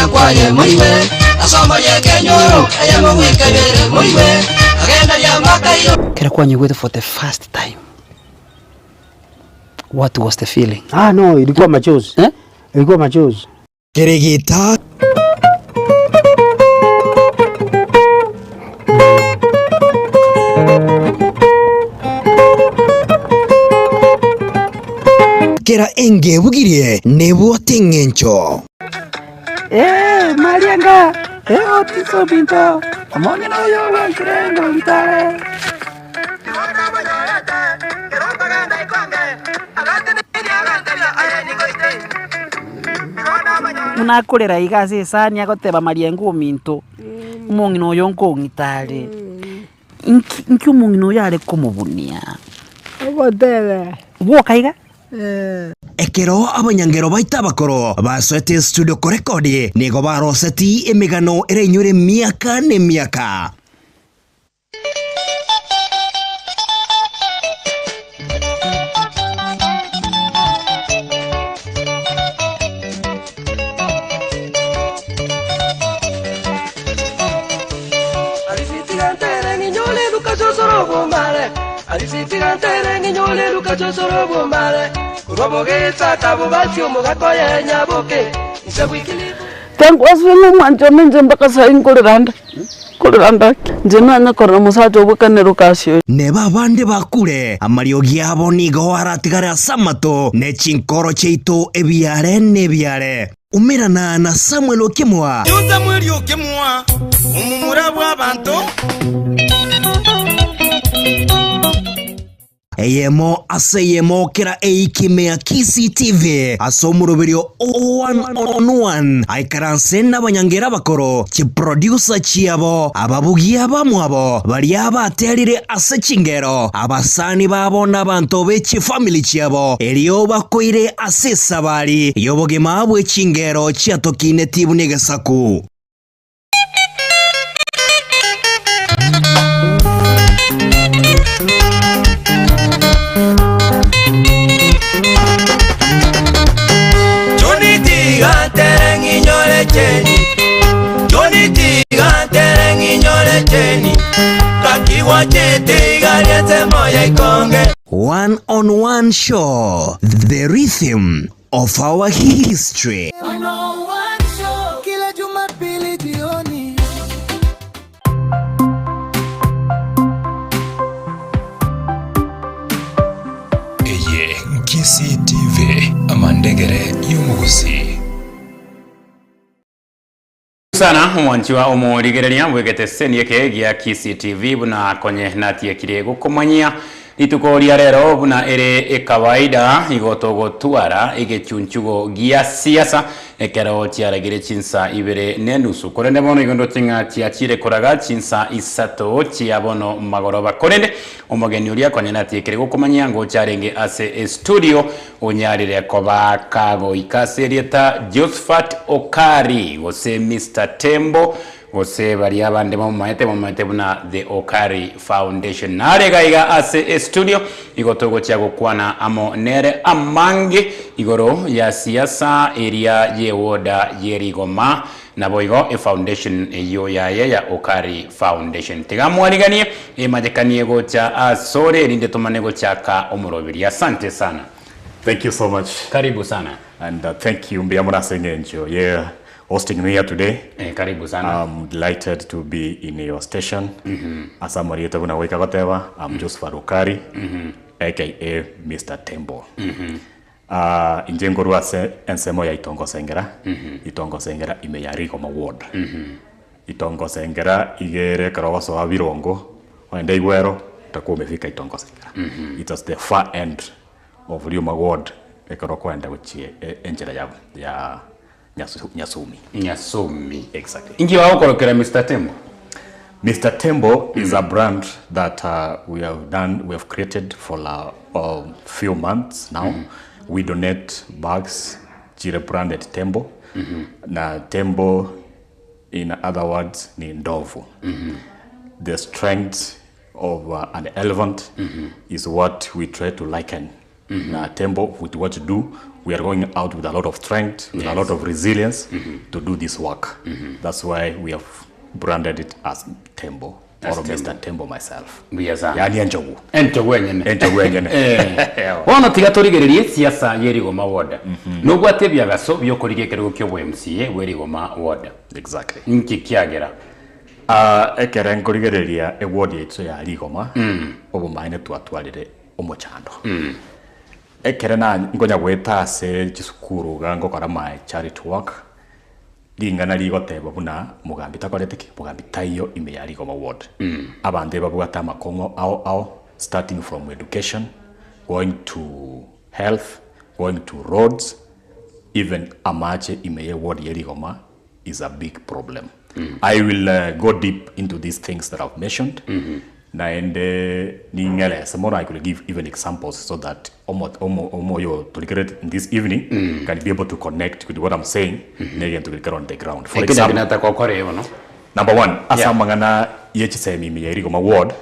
Kira kwaye muriwe asoma ye kenyoro ayamo wikebere muriwe agenda ya makayo. Kira kwanye with for the first time. What was the feeling? No, ilikuwa machozi. Ilikuwa machozi. Kirigita kera enge bugirie nebo tingencho. Marianga. Otiso pinto. Amonye no yo wankirengo vitale. Munakorera igasi esani agoteba mariengo minto. Umongino oyo nkongitale. Inki umongino oyo are kumubunia. Ogotebe. Wokaiga? Ekero abanyangero baita bakoro baswete studio korekodi nigo baroseti emigano erenyure miaka ne miaka. Tangu aswele mwancho menje mpaka sahi Koloranda njena na korona musato bukanero kasyo neba bande bakure amario giabo nigo aratigara samato ne chinkoro cheito ebiare nebiare umirana na Samuel Okimwa umumura bwa bantu eyemo aseyemo kera eikimea Kisi TV asomuroberio 1-on-1 aikaranse n'abanyangera bakoro ki producer chiabo ababugia bamwabo bari abaterire ase chingero abasani babo n'abantu bechi family chiabo eriyo bakoire ase sabari yobogema bwe chingero chiatokine tibu negesaku. One-on-one show, the rhythm of our history. One-on-one show, kila Jumapili jioni. Eye Kisi TV amandegere y'umuguzi. Sana mwanchiwa omurigereria bwegete senie Gia Kisi TV buna konye natie kire gukomanyia itukoria rero buna ere kawaida igotogo tuara Egechunchugo Gia Siasa ekero chiaragire chinsa ibere nenusu korende bono igondo tinga chiachire koraga chinsa isato chiabono magoroba korende omogeni uria konye natie kire gukomanyia ngo charenge ase studio onyarire koba kago ikaserieta Josephat Okari gose Mr. TEMBO gose bari abande mu maete buna the Okari Foundation narega iga ase studio igotogo chiago kwana amo nere amange igoro ya siasa area yewoda yerigoma naboigo foundation eyo ya Okari Foundation tigamwariganie majekanie gocha asore rinde tumane gochaka omurobiri. Asante sana. Thank you so much. Karibu sana. And thank you Mbiamura Sengenjo. Hosting me here today. Karibu sana. I'm delighted to be in your station. As I'm Josephat Okari, aka Mr. TEMBO. Injengorwa ensemo ya Itongo Sengera. Itongo Sengera imeyariko maward. Itongo Sengera igere karawaso wa Virongo. Wende igwero takuwa umefika Itongo Sengera. It was the far end of Liuma Ward. Ekaro kwenda kuchie enjera ya Nyasumi. Exactly. Ingi wao korokera Mr. TEMBO. Mr. TEMBO is a brand that we have created for a few months now. We donate bags, jire branded TEMBO. Na TEMBO, in other words, ni ndovu. The strength of an elephant is what we try to liken na TEMBO with what to do we are going out with a lot of strength, with a lot of resilience to do this work. That's why we have branded it as TEMBO. Or Mr. TEMBO myself. Yani enjogu. Enjogu Wono tiga torigererie siasa yerigoma woda. Nubwo atebya gaso byo kurigekero kyo MCA werigoma woda. Exactly. Nki kiagera. Ekere nkorigereria ewodi yetso ya rigoma. Obumaine twatwalire omochando. Ekere na ngonya gweta se gisukuru gango kora my charity work. Lingana ligoteba buna mugambi takoreteki mugambi tayo ime ya rigoma ward. Abande babugata makongo ao starting from education, going to health, going to roads, even amache ime ward yerigoma is a big problem. I will go deep into these things that I've mentioned. Na ende ningele some I could give even examples so that omo yo to get in this evening can be able to connect with what I'm saying and to get on the ground. For example, number one, asamangana yechisemi miyerigoma ward,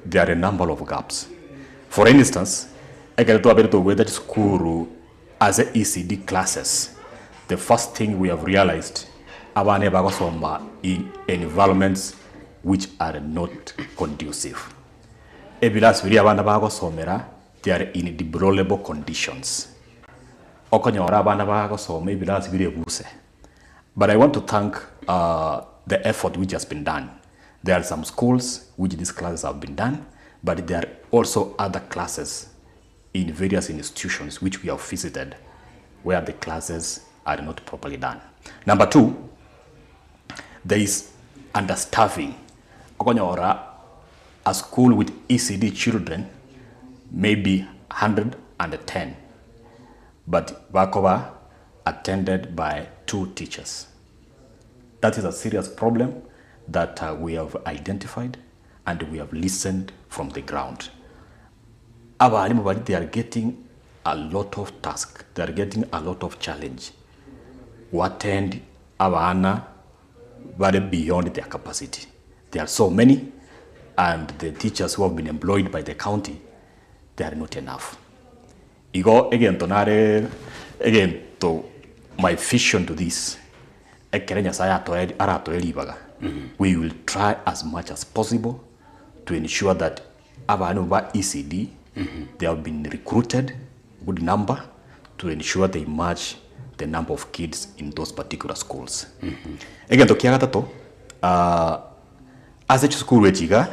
there are a number of gaps. For instance, I get to aberto whether school as a ECD classes. The first thing we have realized abane bagosomba in environments which are not conducive. Ebilas viri abana bagosomera, they are in deplorable conditions. Okonyora abana bagosoma ebilas viri ebuse. But I want to thank the effort which has been done. There are some schools which these classes have been done, but there are also other classes in various institutions which we have visited where the classes are not properly done. Number two, there is understaffing. A school with ECD children may be 110, but Bakova attended by 2 teachers. That is a serious problem that we have identified and we have listened from the ground. They are getting a lot of task. They are getting a lot of challenge. We attend Abana very beyond their capacity. There are so many, and the teachers who have been employed by the county, they are not enough. Igo again to my vision to this. We will try as much as possible to ensure that Abanuba ECD, they have been recruited good number to ensure they match the number of kids in those particular schools. Again, to kiagatato, as a school wechiga,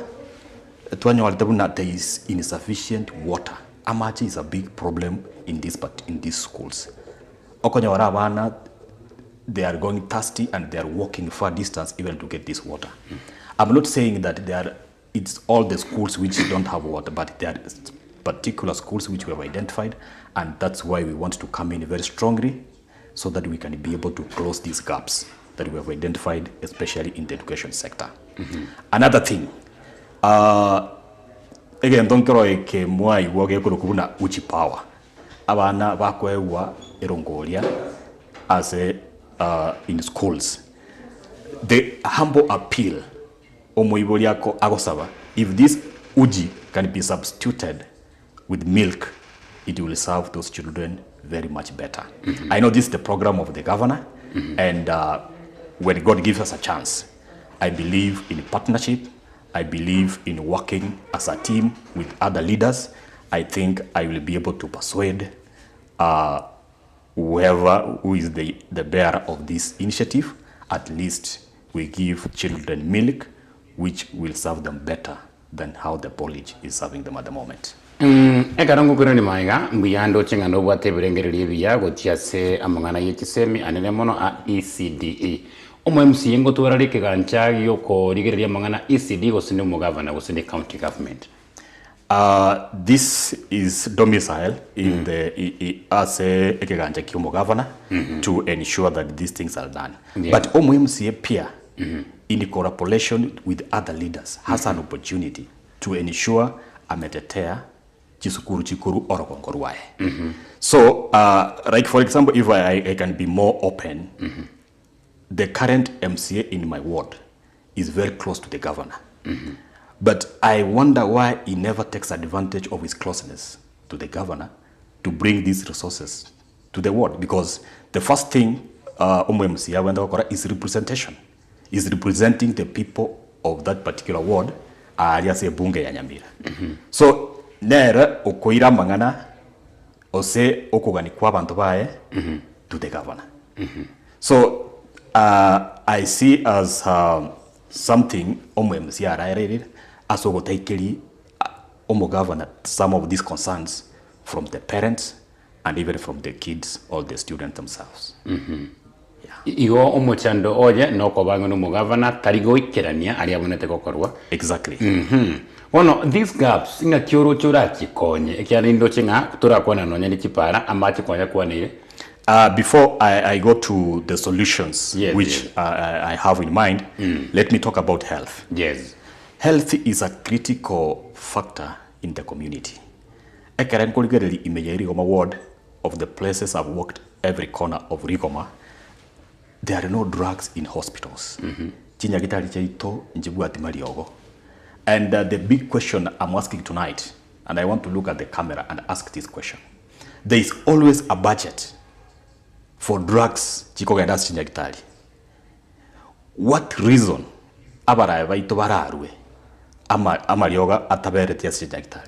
there is insufficient water. Amachi is a big problem in these schools. Okonyawara, they are going thirsty and they are walking far distance even to get this water. I'm not saying that it's all the schools which don't have water, but there are particular schools which we have identified, and that's why we want to come in very strongly so that we can be able to close these gaps that we have identified, especially in the education sector. Another thing, again, don't cry ke mwai woge kurukuna uchi power. Abana bakwewa erongolia as in schools. The humble appeal omoiboliako agosaba, if this uji can be substituted with milk, it will serve those children very much better. I know this is the program of the governor, and when God gives us a chance, I believe in partnership. I believe in working as a team with other leaders. I think I will be able to persuade who is the bearer of this initiative. At least we give children milk, which will serve them better than how the porridge is serving them at the moment. Ekarangu kurani maiga mbiyando chingano bwate burengereri biya gotiase amangana yekisemi anene mono a ECDE omo MC ngo turarike gancha yoko rigereri amangana ECD go sine mo governor go sine county government. This is domicile in the as a ekeganja kiomo governor to ensure that these things are done. But omo MC peer in cooperation with other leaders has an opportunity to ensure ametetea chikuru orokongoruae. So, like for example, if I can be more open, the current MCA in my ward is very close to the governor. But I wonder why he never takes advantage of his closeness to the governor to bring these resources to the ward, because the first thing OMCA when is representation, is representing the people of that particular ward, alias bunge ya Nyamira. So nere okoira mangana ose okugani kwa bantu bae to the governor. So I see as something OMCA rairere as ogotaikeri governor some of these concerns from the parents and even from the kids or the students themselves. Igo omochando oye no kobango no governor tarigo ikerania ari abonete gokorwa. Exactly. Ono these gaps inga kyoro chorachi konye ekyalindo chinga turakwana nonya ni kipara amachi konya kwanire. Before I go to the solutions which I have in mind, let me talk about health. Yes. Health is a critical factor in the community. I can colleaguely imagine Rigoma ward of the places I've worked every corner of Rigoma. There are no drugs in hospitals. And the big question I'm asking tonight, and I want to look at the camera and ask this question. There is always a budget for drugs. What reason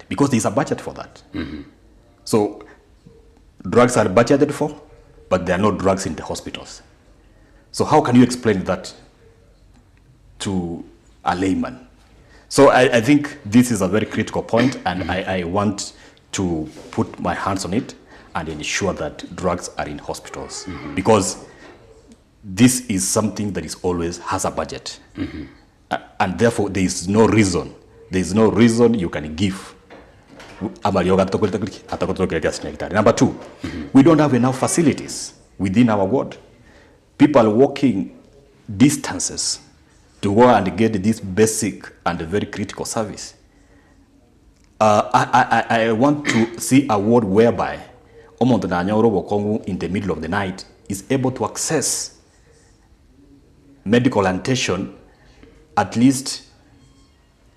because there is a budget for that. So drugs are budgeted for, but there are no drugs in the hospitals. So how can you explain that to a layman? So I think this is a very critical point, and I want to put my hands on it and ensure that drugs are in hospitals, because this is something that is always has a budget. And therefore there is no reason you can give. Number two, we don't have enough facilities within our ward. People are walking distances to go and get this basic and very critical service. I want to see a ward whereby in the middle of the night is able to access medical attention at least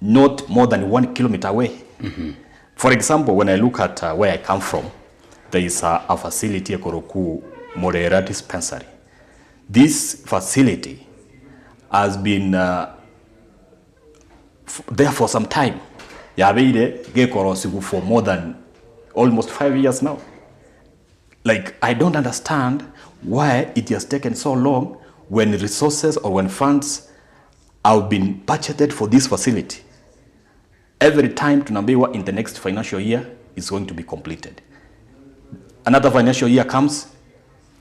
not more than 1 kilometer away. For example, when I look at where I come from, there is a facility, a Koroku Morera dispensary. This facility has been there for some time. For more than almost 5 years now. Like, I don't understand why it has taken so long when resources or when funds have been budgeted for this facility. Every time tunaambiwa in the next financial year is going to be completed. Another financial year comes,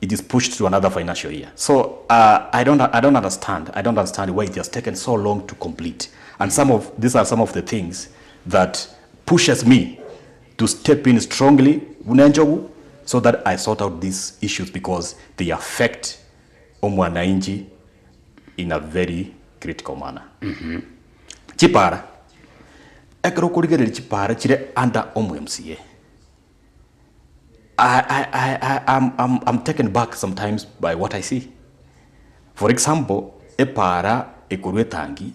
it is pushed to another financial year. So I don't understand. I don't understand why it has taken so long to complete. And these are some of the things that pushes me to step in strongly so that I sort out these issues, because they affect omwanainji in a very critical manner. Chipara. Chipara chire under OMCA. I'm taken back sometimes by what I see. For example, epara ekurwe tangi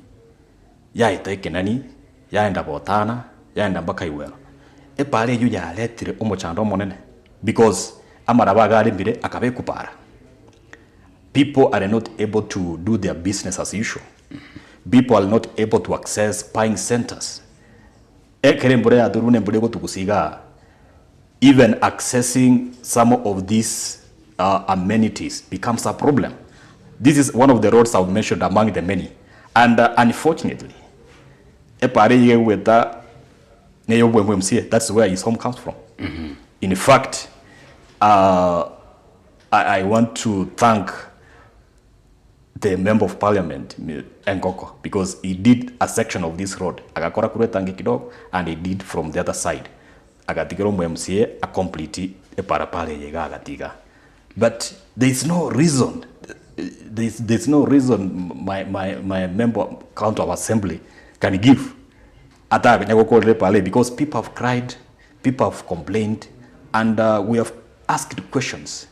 ya itaike nani ya enda botana ya enda mpaka Iwero. Epara yu ya letire omochando monene, because amarabaga mbire akabe kupara. People are not able to do their business as usual. People are not able to access buying centers. Even accessing some of these amenities becomes a problem. This is one of the roads I've mentioned among the many. And unfortunately, that's where his home comes from. In fact, I want to thank the Member of Parliament, Ngoko, because he did a section of this road. Agakora kure tangi kidogo, and he did from the other side. Agatigero MCA a complete a parapale yega agatiga. But there is no reason. There's no reason my member council of assembly can give. Because people have cried, people have complained, and we have asked questions.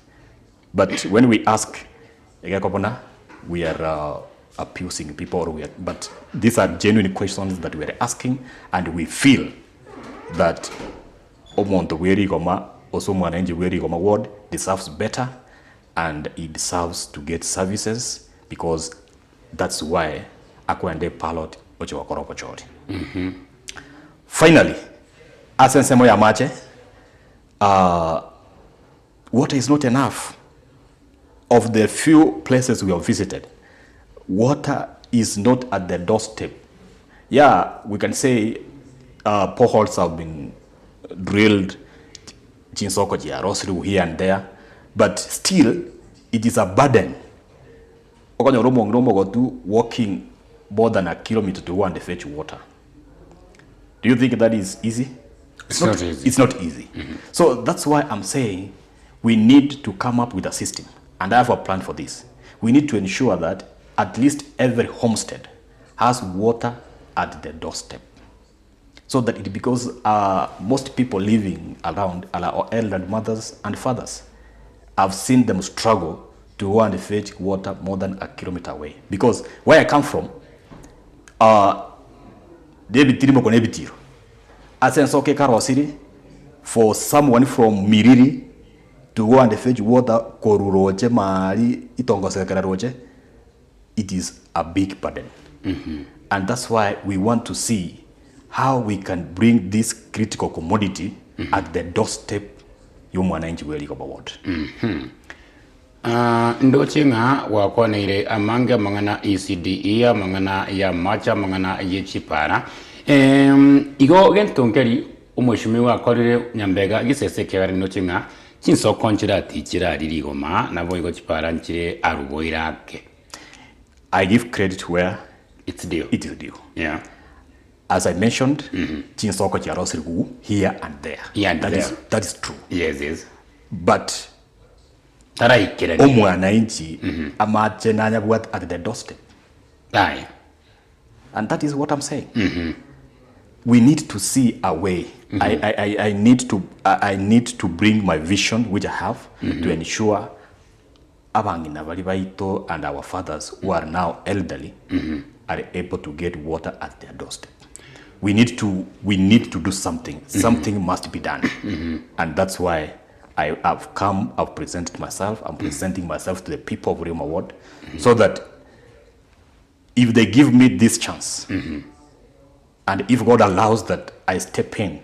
But when we ask, we are abusing people, but these are genuine questions that we are asking, and we feel that omonto weri goma also mwananchi weri Rigoma ward deserves better, and he deserves to get services, because that's why akwende pilot oche wakoropo chori. Finally, asensemo ya mache, water is not enough. Of the few places we have visited, water is not at the doorstep. Yeah, we can say poreholes have been drilled, Chinsoko Gia Siasa here and there, but still it is a burden. Walking more than a kilometer to go and fetch water. Do you think that is easy? It's not easy. It's not easy. So that's why I'm saying we need to come up with a system, and I have a plan for this. We need to ensure that at least every homestead has water at the doorstep, so that it, because most people living around are elderly mothers and fathers. I've seen them struggle to go and fetch water more than a kilometer away. Because where I come from, for someone from Miriri to go and fetch water, it is a big burden. And that's why we want to see how we can bring this critical commodity at the doorstep of mwananchi wa Rigoma ward. Ndochinga wakoneire amanga mangana ECDE mangana ya macha mangana yechipara igo gentonkeri umweshimiwa akorire nyambega gisese kebari ndochinga chinso konchira tichira Rigoma nabo igo chipara nchire aruboirake. I give credit where it's due. It is due. Yeah. As I mentioned, Chinsoko Gia Siasa here and there. Yeah, and that is true. Yes, yes. But mwananchi amache nanya what at the doorstep. Aye. And that is what I'm saying. We need to see a way. I need to bring my vision, which I have, to ensure abangina balibaito and our fathers who are now elderly are able to get water at their doorstep. We need to do something. Something must be done. And that's why I've presented myself. I'm presenting myself to the people of Rigoma ward, so that if they give me this chance, and if God allows that I step in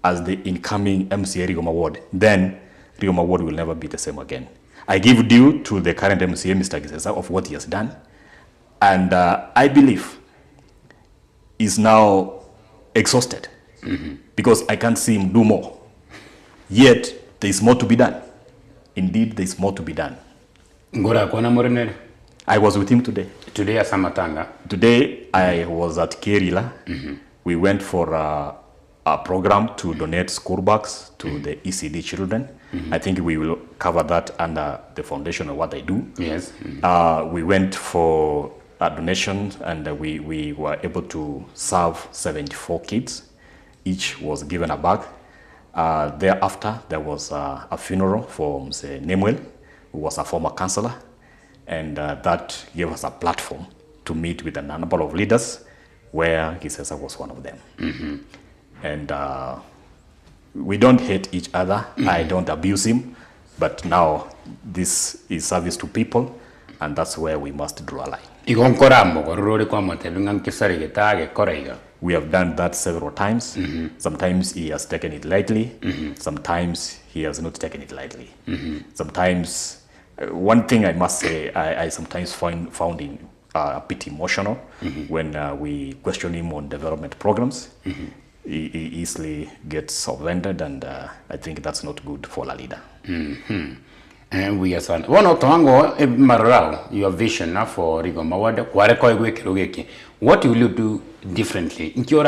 as the incoming MCA Rigoma ward, then Rigoma ward will never be the same again. I give due to the current MCA, Mr. Gisesa, of what he has done, and I believe he's now exhausted because I can't see him do more. Yet there is more to be done. Indeed, there is more to be done. I was with him today. Today at Samatanga? Today I was at Kerila. We went for a program to donate school bags to the ECD children. I think we will cover that under the foundation of what I do. Yes. We went for a donation, and we were able to serve 74 kids. Each was given a bag. Thereafter, there was a funeral for Mr. Nemuel, who was a former councillor, and that gave us a platform to meet with a number of leaders, where Gisesa was one of them. And we don't hate each other. I don't abuse him, but now this is service to people, and that's where we must draw a line. We have done that several times. Sometimes he has taken it lightly. Sometimes he has not taken it lightly. Sometimes, one thing I must say, I sometimes found him a bit emotional when we question him on development programs. He easily gets offended, and I think that's not good for a leader. And we are saying, your vision for Rigoma ward, what will you do differently? Mr.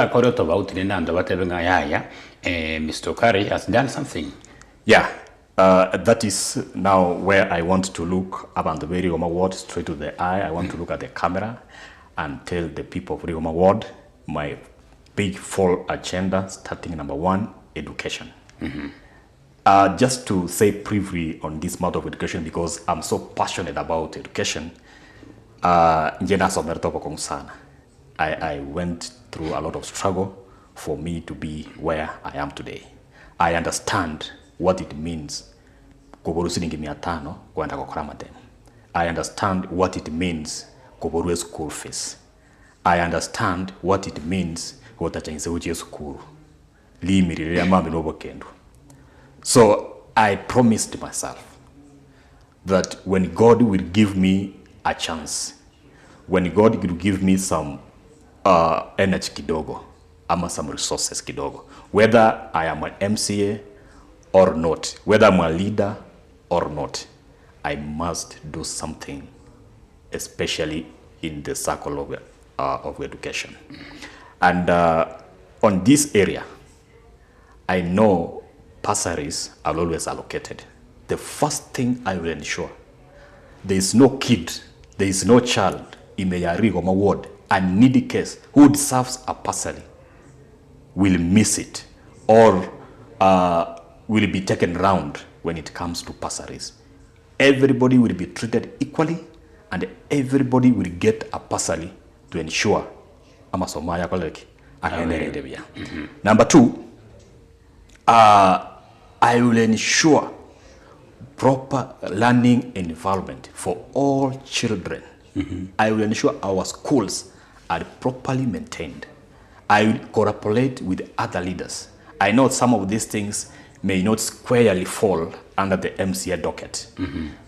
Okari has done something. Yeah, that is now where I want to look about the Rigoma ward straight to the eye. I want to look at the camera and tell the people of Rigoma ward my big fall agenda, starting number 1, education. Just to say briefly on this matter of education, because I'm so passionate about education, I went through a lot of struggle for me to be where I am today. I understand what it means kuboru shilingi 500 kwenda gukora mademu. I understand what it means kuboru school fees. I understand what it means kutachangiza uje school. Limirire ya mami nobo kendo. So I promised myself that when God will give me a chance, when God will give me some energy kidogo, ama some resources kidogo, whether I am an MCA or not, whether I'm a leader or not, I must do something, especially in the circle of education. And on this area, I know bursaries are always allocated. The first thing I will ensure, there is no kid, there is no child in Meyarigo ward, a needy case who deserves a bursary will miss it or will be taken round when it comes to bursaries. Everybody will be treated equally and everybody will get a bursary to ensure amasomaya koleki ahenderedebia. Number 2, I will ensure proper learning environment for all children. I will ensure our schools are properly maintained. I will cooperate with other leaders. I know some of these things may not squarely fall under the MCA docket,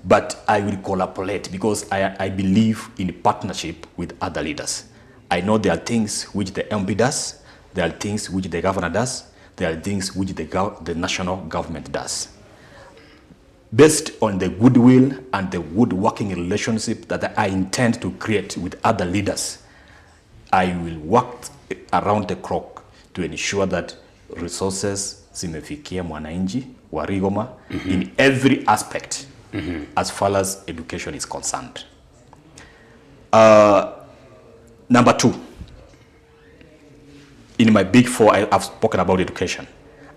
but I will collaborate because I believe in partnership with other leaders. I know there are things which the MP does, there are things which the governor does, there are things which the national government does. Based on the goodwill and the good working relationship that I intend to create with other leaders, I will work around the clock to ensure that resources zimefikia mwananchi wa Rigoma in every aspect as far as education is concerned. Number 2, in my big 4, I have spoken about education.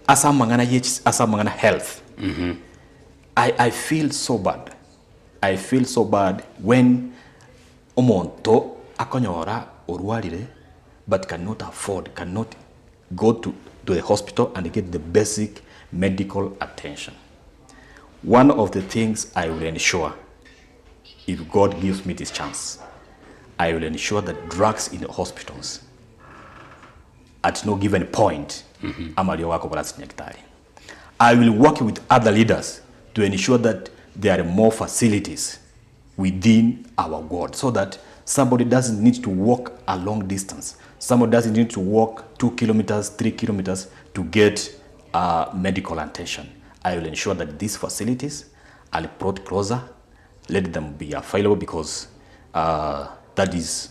Asa mangana health. I feel so bad. I feel so bad when omonto akonyora orualire but cannot afford, cannot go to the hospital and get the basic medical attention. One of the things I will ensure, if God gives me this chance, I will ensure that drugs in the hospitals at no given point, I will work with other leaders to ensure that there are more facilities within our ward so that somebody doesn't need to walk a long distance. Somebody doesn't need to walk 2 kilometers, 3 kilometers to get medical attention. I will ensure that these facilities are brought closer, let them be available because that is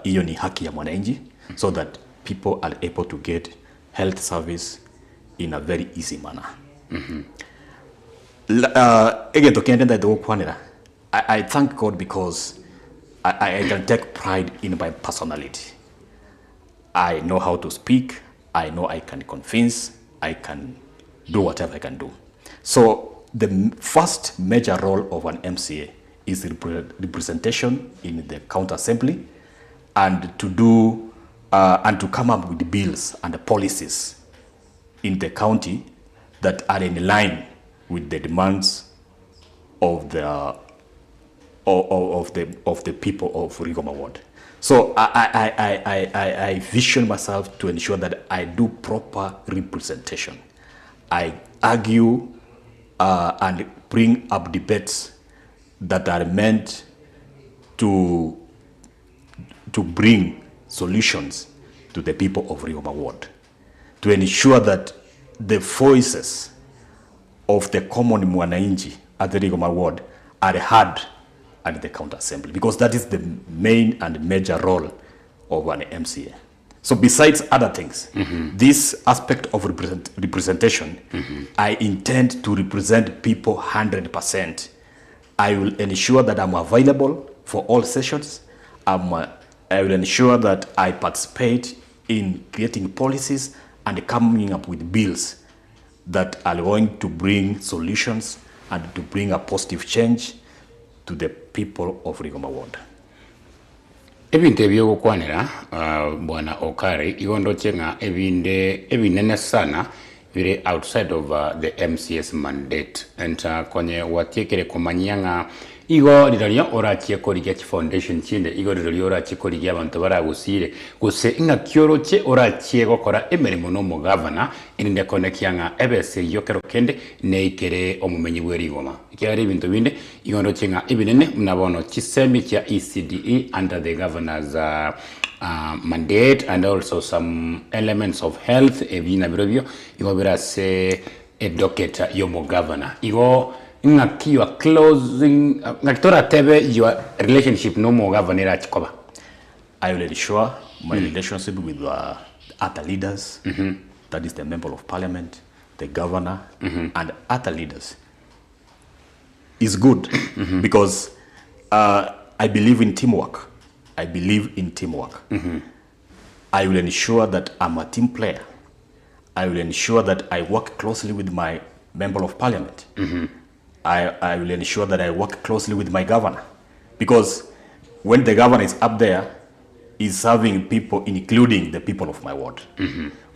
hiyo ni haki ya mwananchi, so that people are able to get health service in a very easy manner. I thank God because I can take pride in my personality. I know how to speak. I know I can convince. I can do whatever I can do. So the first major role of an MCA is representation in the county assembly and to do and to come up with bills and policies in the county that are in line with the demands of the people of Rigoma ward. So I vision myself to ensure that I do proper representation. I argue and bring up debates that are meant to bring solutions to the people of Rigoma ward, to ensure that the voices of the common mwananchi at the Rigoma ward are heard at the county assembly, because that is the main and major role of an MCA. So besides other things, this aspect of representation, I intend to represent people 100%. I will ensure that I'm available for all sessions. I will ensure that I participate in creating policies and coming up with bills that are going to bring solutions and to bring a positive change to the people of Rigoma ward. Ebinte ebyokukwanira bwana Okari igondo chenga ebinene sana vile outside of the MCS mandate and kwenye watiekere kumanyanga igo rirorio orachie korigia foundation chinde igo rirorio orachie korigia abantu baragusire guse inga kioroche orachie gokora emerimo no mu governor inde konekianga ebese yokero kende neikere omumenyi bwerigoma ikyari ibintu binde igondo chinga ibinene mnabono chisemi cha ECDE under the governor's mandate and also some elements of health ebina birobyo igo birase educate yomo governor igo ngaki you are closing ngaktora tebe your relationship no more governor achikoba. I will ensure my relationship with other leaders, that is the member of parliament, the governor, and other leaders is good because I believe in teamwork. I believe in teamwork. I will ensure that I'm a team player. I will ensure that I work closely with my member of parliament. I will ensure that I work closely with my governor, because when the governor is up there, he's serving people, including the people of my ward.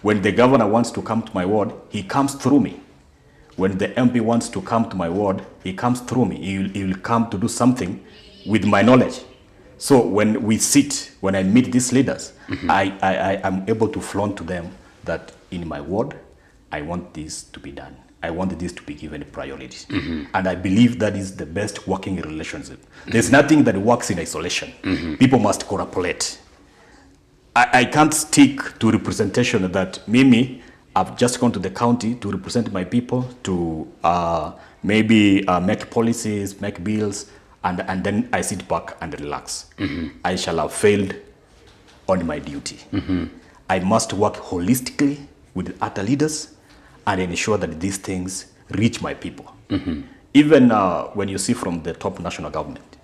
When the governor wants to come to my ward, he comes through me. When the MP wants to come to my ward, he comes through me. He will come to do something with my knowledge. So when we sit, when I meet these leaders, I am able to flaunt to them that in my ward, I want this to be done. I want this to be given priority. And I believe that is the best working relationship. There's nothing that works in isolation. People must cooperate. I can't stick to representation that Mimi, I've just gone to the county to represent my people, to maybe make policies, make bills, and then I sit back and relax. I shall have failed on my duty. I must work holistically with other leaders and ensure that these things reach my people. Even when you see from the top national government,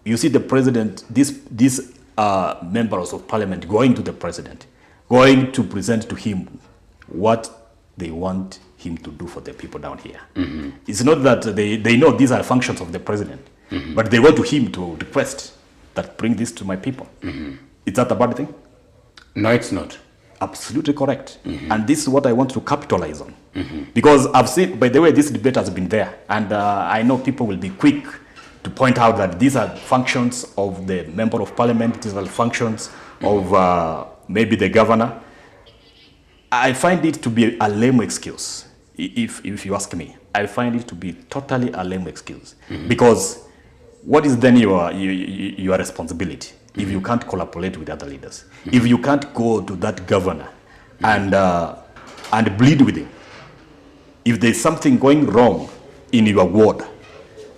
you see the president, these members of parliament going to the president, going to present to him what they want him to do for the people down here. It's not that they know these are functions of the president, but they want to him to request that bring this to my people. Is that a bad thing? No, it's not. Absolutely correct. And this is what I want to capitalize on. Because I've seen, by the way, this debate has been there. And I know people will be quick to point out that these are functions of the member of parliament, these are functions of maybe the governor. I find it to be a lame excuse, if you ask me. I find it to be totally a lame excuse. Because what is then your responsibility? If you can't collaborate with other leaders, if you can't go to that governor and plead with him, if there's something going wrong in your ward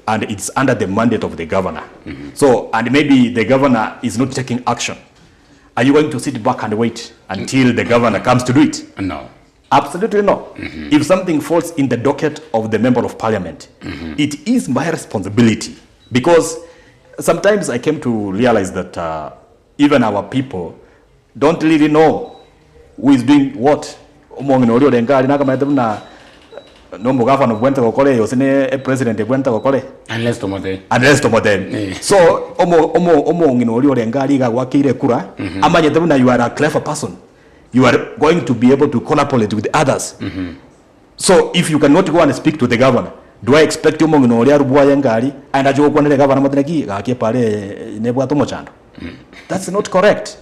and it's under the mandate of the governor, so and maybe the governor is not taking action, are you going to sit back and wait until the governor comes to do it? No. Absolutely no. If something falls in the docket of the member of parliament, it is my responsibility, because sometimes I came to realize that even our people don't really know who is doing what. Unless tomote. So you are a clever person. You are going to be able to collaborate with others. So if you cannot go and speak to the governor, do I expect you and that's not correct.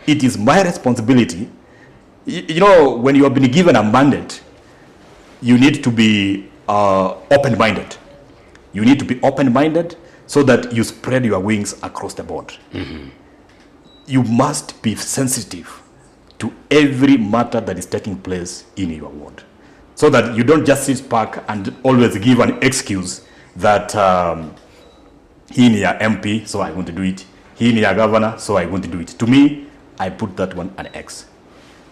It is my responsibility. You know, when you have been given a mandate, you need to be open-minded. You need to be open-minded so that you spread your wings across the board. You must be sensitive to every matter that is taking place in your ward, so that you don't just sit back and always give an excuse that he near MP, so I want to do it. He near governor, so I want to do it. To me, I put that one an X.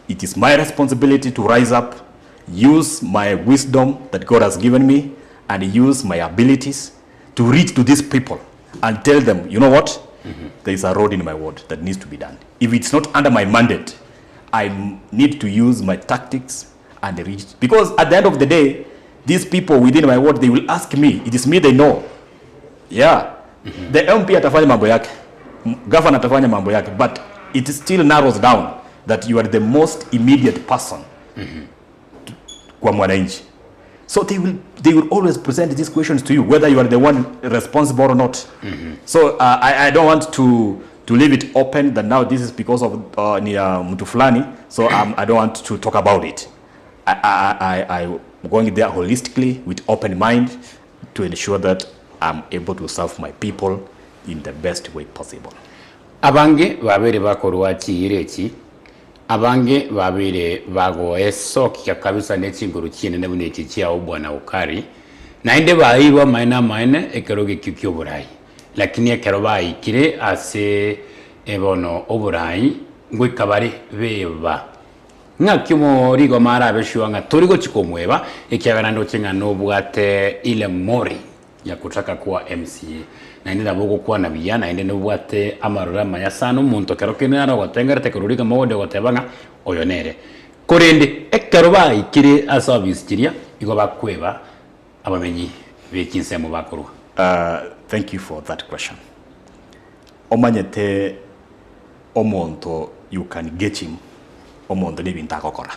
It is my responsibility to rise up, use my wisdom that God has given me, and use my abilities to reach to these people and tell them, you know what? There is a road in my ward that needs to be done. If it's not under my mandate, I need to use my tactics and reach. Because at the end of the day, these people within my ward, they will ask me. It is me they know. Yeah. The MP atafanya mambo yake, governor atafanya mambo yake, but it still narrows down that you are the most immediate person kwa mwananchi. So they will always present these questions to you, whether you are the one responsible or not. So I don't want to leave it open that now this is because of mtu fulani, so I don't want to talk about it. I'm going there holistically with open mind to ensure that I'm able to serve my people in the best way possible. Abange babere bakorwa kiireki abange babere bagoeso kya kabisa n'ekinguru kinene buneki kya bwana Okari nainde bayiba maina ekeroge kikyo burayi lakini ekero bayikire ase ebono oburayi ngwikabare beba ngakimo rigo mara beshuanga torigo chikomweba ekyagana ndo chenga no bwate ile mori ya kutaka kuwa MCA na indi nabugo kuwa na biyana indi nubwate amarurama ya sano muntu kero kinara watengera tekururiga mawode watebanga oyonere korende ekero bayikire asabisi kiria igo bakweba abamenyi bekinse mu bakuru. Thank you for that question. Omanyete omonto you can get him omonto nebinta kokora.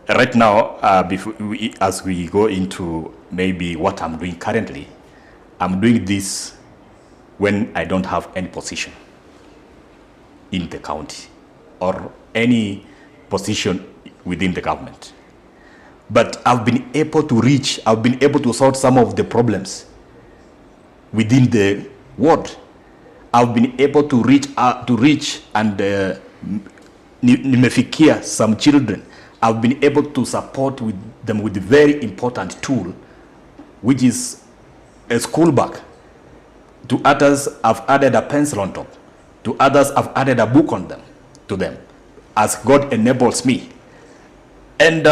Right now, as we go into maybe what I'm doing currently, I'm doing this when I don't have any position in the county or any position within the government. But I've been able to solve some of the problems within the ward. I've been able to reach and nimefikia some children. I've been able to support them with a very important tool, which is a school bag. To others, I've added a pencil on top. To others, I've added a book on them, to them, as God enables me. And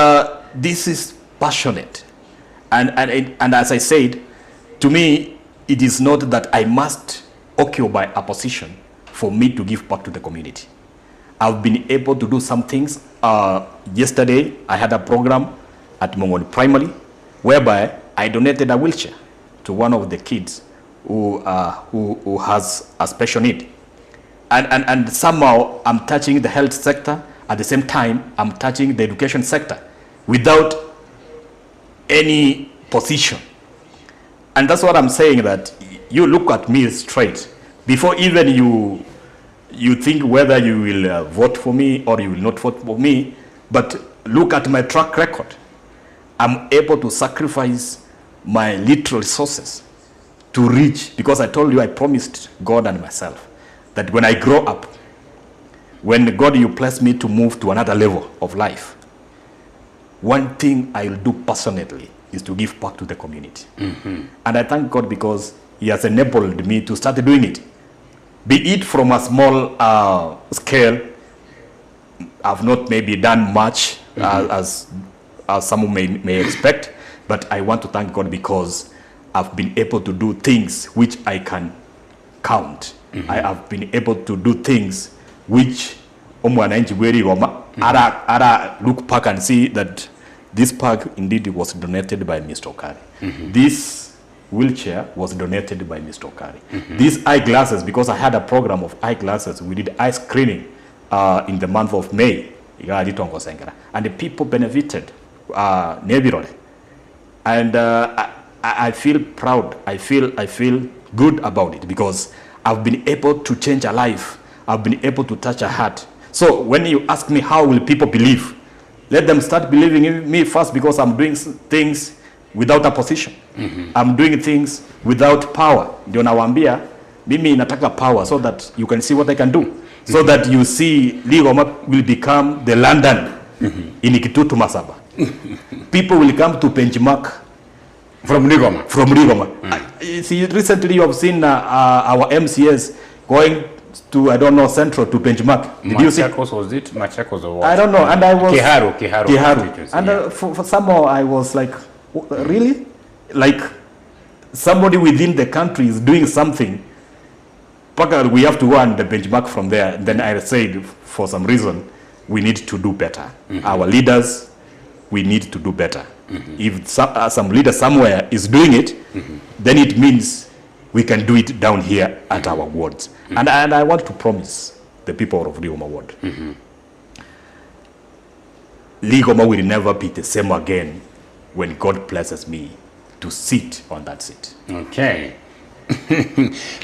this is passionate. And as I said, to me, it is not that I must occupy a position for me to give back to the community. I've been able to do some things. Yesterday, I had a program at Mongoni Primary, whereby I donated a wheelchair to one of the kids who has a special need. And somehow, I'm touching the health sector. At the same time, I'm touching the education sector without any position. And that's what I'm saying, that you look at me straight. Before even you think whether you will vote for me or you will not vote for me, but look at my track record. I'm able to sacrifice my literal resources to reach, because I told you, I promised God and myself that when I grow up, when God, you bless me to move to another level of life, one thing I'll do passionately is to give back to the community. And I thank God because He has enabled me to start doing it. Be it from a small scale, I've not maybe done much as some may expect, but I want to thank God because I've been able to do things which I can count. I have been able to do things which ara look back and see that this bag indeed was donated by Mr. Okari. This wheelchair was donated by Mr. Okari. These eyeglasses, because I had a program of eyeglasses, we did eye screening in the month of May, and the people benefited. And I feel proud. I feel good about it because I've been able to change a life. I've been able to touch a heart. So when you ask me how will people believe, let them start believing in me first, because I'm doing things without a position. I'm doing things without power. Ndio nawaambia mimi nataka power so that you can see what I can do. So that you see Ligoma will become the London in Ikitutu Masaba. People will come to benchmark from Ligoma. See, recently you have seen our MCS going to, I don't know, Central to benchmark. Did you see? Was it? Machakos or what? I don't know. And I was... Kiharu. And for somehow I was like, really? Like somebody within the country is doing something. We have to go and benchmark from there. Then I said, for some reason, we need to do better. Our leaders, we need to do better. If some leader somewhere is doing it, then it means we can do it down here at our wards. And I want to promise the people of Rioma ward. Ligoma will never be the same again when God blesses me to sit on that seat. Okay.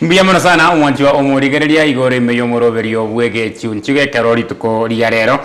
Mbiyamana sana umwanjwa omurigereria igore meyomoroberio bwege chunchuge karori tuko riarero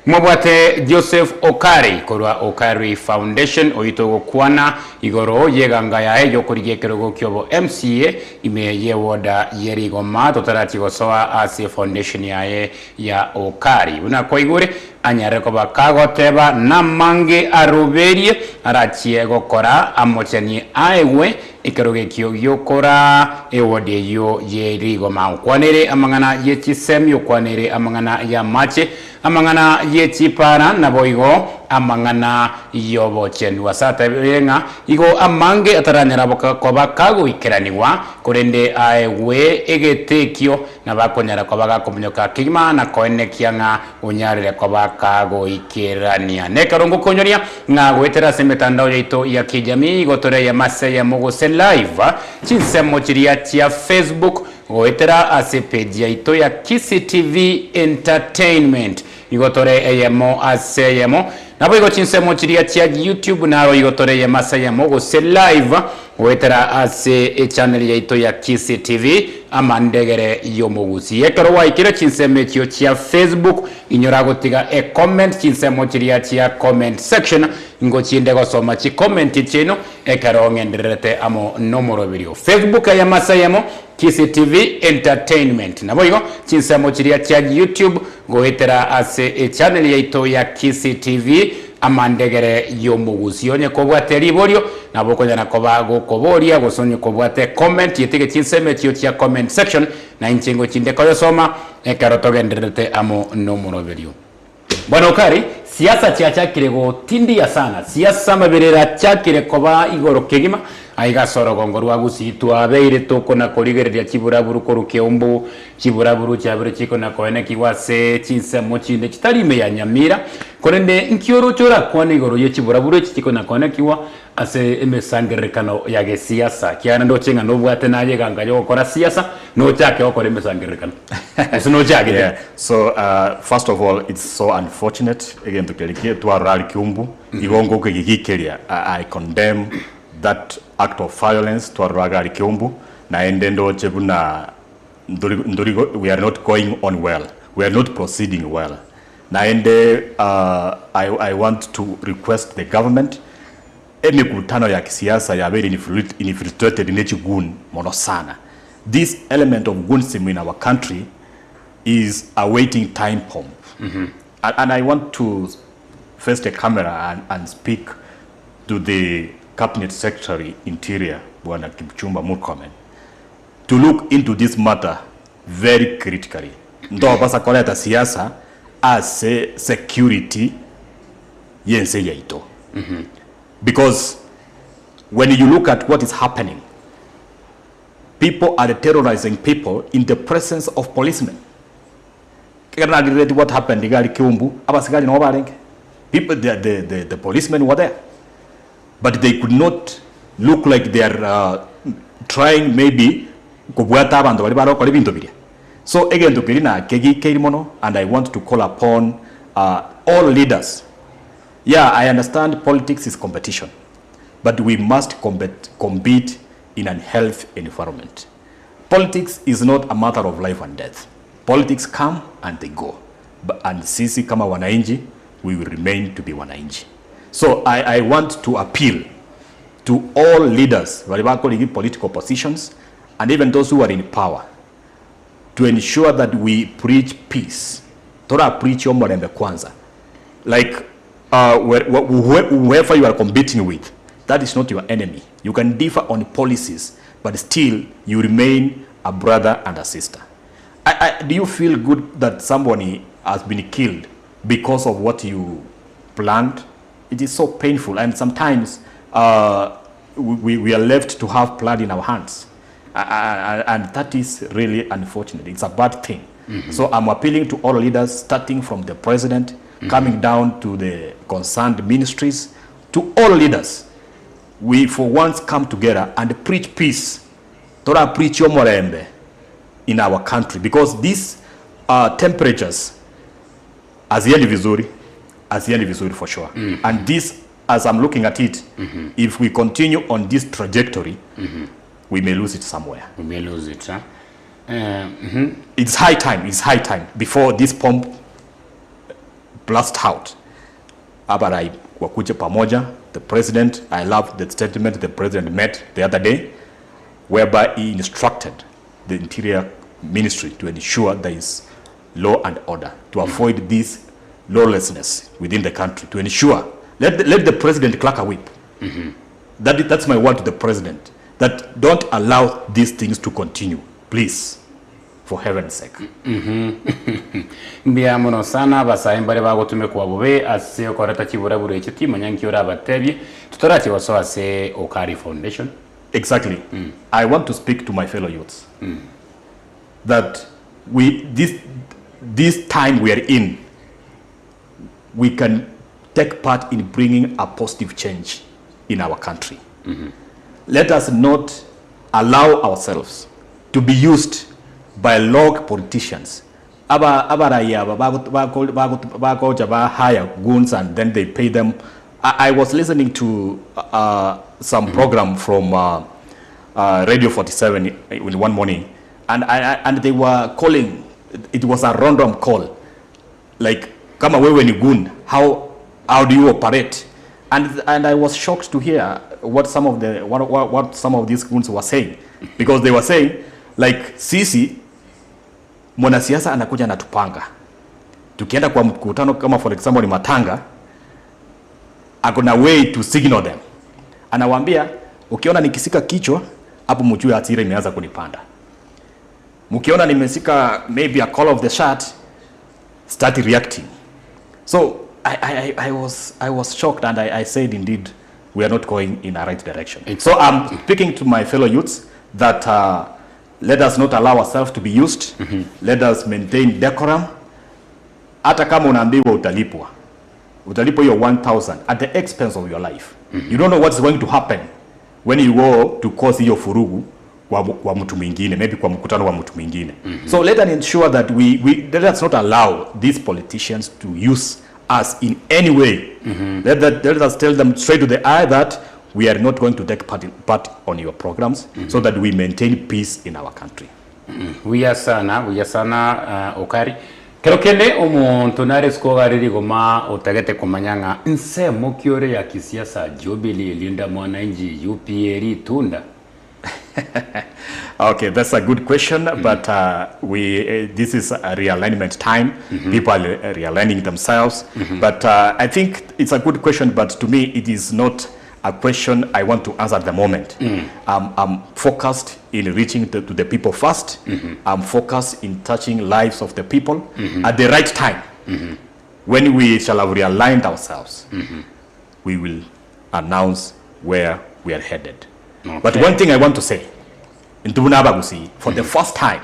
mwabwate Joseph Okari korwa Okari Foundation oito kwana igoro yeganga yae yokurigie kerogo kyobo MCA imeye woda yerigoma totarati gosoa ase foundation yae ya Okari una koigure anyare ko bakagoteba namange aruberie arachie gokora amochani aewe ikeroge kyo yokora ewode yo yerigoma kwanere amangana yechisem yokwanere amangana ya mache amangana yechipara naboigo amangana yobo chenu wasata yenga igo amange ataranyara boka kago ikeraniwa kurende aewe egetekyo nabakonyara ko bagakomnyoka kigima na koene kianga unyarire ko kago ikerania nekarongo konyoria nga gwetera semetandao yaito ya kijamii gotore ya mase ya mogose live chinsemo chiria tia Facebook gwetera ase page yaito ya Kisi TV Entertainment igotore eyemo ase yemo nabo igo chinsemo chiria tia YouTube naro igotore ya mase ya mogose live gwetera ase channel yaito ya Kisi TV amandegere yomogusi yekaro waikire chinseme kyo tia Facebook inyora gotiga comment chinsemo chiria tia comment section ngo chinde gosoma chi comment chino ekaro ngenderete amo nomoro video Facebook ya masayemo Kisi TV Entertainment nabo igo chinsemo chiria tia YouTube goetera ase channel yaito ya Kisi TV amandegere yomugusi onye kobwate riborio nabo konyana kobago koboria gosonye kobwate comment yitege chinseme chio tia comment section na inchengo chinde koyo soma ekaro togenderete amo nomoro video bwana Okari siasa chiachakire go tindia sana siasa maberera chakire koba igoro kegima aiga soro gongorwa gusitu abeire toko na korigereria chiburaburu koruke umbu chiburaburu chabure chiko na koene kiwase chinse mochinde chitarime ya nyamira korende nkioro chora kwane igoro ye chiburaburu chiko na koene kiwa ase emesangerekano ya siasa kiana ndo chenga no bwate naje ganga yo kora siasa no chake okore emesangerekano eso no chake yeah. So first of all, it's so unfortunate again to kelikie to arali kiumbu igongo kegikeria I condemn that act of violence to arali kiumbu na endendo chebuna ndorigo we are not going on well, we are not proceeding well na ende I want to request the government emikutano ya kisiasa ya very infiltrated nechigun mono sana. This element of gunism in our country is a waiting time bomb. And I want to face the camera and speak to the Cabinet Secretary Interior, Bwana Kipchumba Murkomen, to look into this matter very critically. Ndo basa koleta siasa as a security yense yaito. Because when you look at what is happening, people are terrorizing people in the presence of policemen. What happened? People, the policemen were there, but they could not look like they are trying maybe. So again, and I want to call upon all leaders. Yeah, I understand politics is competition, but we must compete in a healthy environment. Politics is not a matter of life and death. Politics come and they go. And sisi kama wananchi, we will remain to be wananchi. So I want to appeal to all leaders, political positions, and even those who are in power, to ensure that we preach peace. Tora preach yomorembe kwanza. Like whoever you are competing with, that is not your enemy. You can differ on policies, but still you remain a brother and a sister. Do you feel good that somebody has been killed because of what you planned? It is so painful, and sometimes we are left to have blood in our hands, and that is really unfortunate. It's a bad thing. So I'm appealing to all leaders, starting from the president, coming down to the concerned ministries, to all leaders. We for once come together and preach peace. Tora preach yomorembe in our country, because these temperatures aziendi vizuri, haziendi vizuri for sure. And this, as I'm looking at it, if we continue on this trajectory, we may lose it somewhere. We may lose it, huh? It's high time before this pump blast out. Abarai wakuja pamoja, the president, I love the statement the president made the other day, whereby he instructed the Interior Ministry to ensure there is law and order, to avoid this lawlessness within the country, to ensure, let the president crack a whip. That's my word to the president, that don't allow these things to continue, please, for heaven's sake. Mbia mono sana basa imbare bagotume kwa bube ase okoreta kibura bure ekiti manyanki ora batebi tutorati waso ase Okari Foundation. Exactly. I want to speak to my fellow youths that this time we are in, we can take part in bringing a positive change in our country. Let us not allow ourselves to be used by log politicians. Hire goons and then they pay them. I was listening to some program from Radio 47 in one morning, and they were calling. It was a random call, like, "Kama wewe ni goon, how do you operate?" And I was shocked to hear what some of these goons were saying, because they were saying, like, sisi mwanasiasa anakuja anatupanga, tukienda kwa mkutano kama for example ni matanga, akona way to signal them, anawaambia ukiona nikisika kichwa hapo mjue hasira imeanza kunipanda, mkiona nimesika maybe a call of the shot, start reacting. So I was shocked, and I said indeed we are not going in a right direction. So I'm speaking to my fellow youths that let us not allow ourselves to be used. Let us maintain decorum. Hata kama unaambiwa utalipwa hiyo 1,000 at the expense of your life. You don't know what's going to happen when you go to cause hiyo furugu kwa mtu mwingine, maybe kwa mkutano wa mtu mwingine. So let us ensure that let us not allow these politicians to use us in any way. Let us tell them straight to the eye that we are not going to take part on your programs, so that we maintain peace in our country. We are sana Okari. Kero kende omuntu naresiko gariri goma otagete kumanyanga nse mokiore ya kisiasa Jubilee linda mwananchi UPA tunda. Okay, that's a good question, but this is a realignment time. People are realigning themselves, but I think it's a good question, but to me it is not a question I want to answer at the moment. I'm focused in reaching to the people first. I'm focused in touching lives of the people at the right time. When we shall have realigned ourselves, we will announce where we are headed. Okay. But one thing I want to say, in Tubunabagusi, for the first time,